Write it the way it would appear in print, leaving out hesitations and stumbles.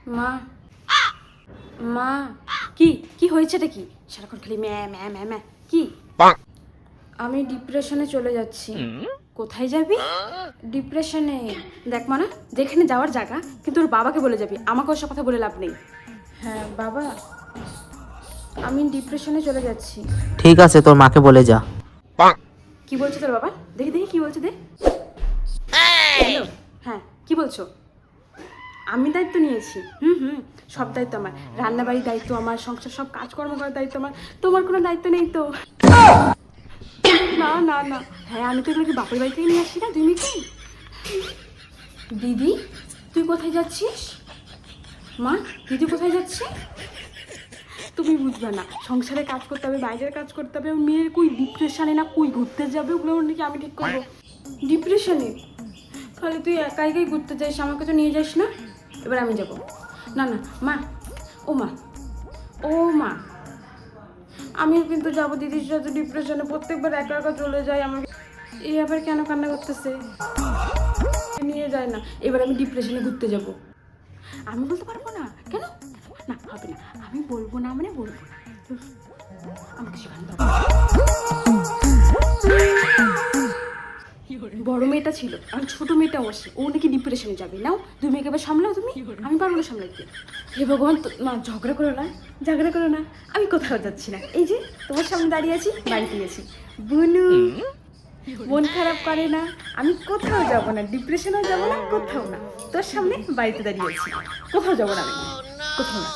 মা মা কি কি হয়েছেটা কি? সারাক্ষণ খালি ম্যা ম্যা ম্যা ম্যা কি? আমি ডিপ্রেশনে চলে যাচ্ছি। কোথায় যাবি? ডিপ্রেশনে। দেখ মানা, যেখানে যাওয়ার জায়গা, কিন্তু ওর বাবাকে বলে যাবি, আমাকে ওসব কথা বলে লাভ নেই। হ্যাঁ বাবা, আমি ডিপ্রেশনে চলে যাচ্ছি। ঠিক আছে, তোর মাকে বলে যা। কি বলছে তোর বাবা? দেখি দেখি কি বলছে, দে। হ্যালো, হ্যাঁ কি বলছো? আমি দায়িত্ব নিয়েছি। সব দায়িত্ব আমার। রান্নাবাড়ির দায়িত্ব আমার, সংসার সব কাজকর্ম করার দায়িত্ব আমার। তোমার কোনো দায়িত্ব নেই তো? না না না, হ্যাঁ আমি তো এগুলোকে বাপের বাড়ি থেকে নিয়ে আসি না, তুমি কি? দিদি, তুই কোথায় যাচ্ছিস? মা, দিদি কোথায় যাচ্ছে? তুমি বুঝবে না, সংসারে কাজ করতে হবে, বাইরের কাজ করতে হবে। মেয়ের কই ডিপ্রেশনে না কই ঘুরতে যাবে, ওগুলো নাকি আমি ঠিক করবো? ডিপ্রেশনে? তাহলে তুই একা একাই ঘুরতে যাইস, আমাকে তো নিয়ে যাস না। এবার আমি যাব। না না মা, ও মা, ও মা, আমিও কিন্তু যাবো দিদির সাথে ডিপ্রেশনে। প্রত্যেকবার একা একা চলে যায়, আমাকে এই আবার কেন কান্না করতেছে? নিয়ে যায় না। এবার আমি ডিপ্রেশনে ঘুরতে যাব। আমি বলতে পারবো না কেন? না হবে না, আমি বলবো না মানে বলবো না। আমাকে শেখানো দরকার। বড় মেয়েটা ছিল, আর ছোট মেয়েটাও আসে, ও নাকি ডিপ্রেশনে যাবে। নাও দুই মেয়েকে এবার সামলাও তুমি। আমি পারবো না সামলাইতে। হে ভগবান, মা ঝগড়া করো না, ঝগড়া করো না। আমি কোথাও যাচ্ছি না, এই যে তোমার সামনে দাঁড়িয়ে আছি, বাড়িতে গেছি। বুনু মন খারাপ করে না, আমি কোথাও যাবো না, ডিপ্রেশনেও যাবো না, কোথাও না। তোর সামনে বাড়িতে দাঁড়িয়ে আছি, কোথাও যাবো না আমি, কোথাও না।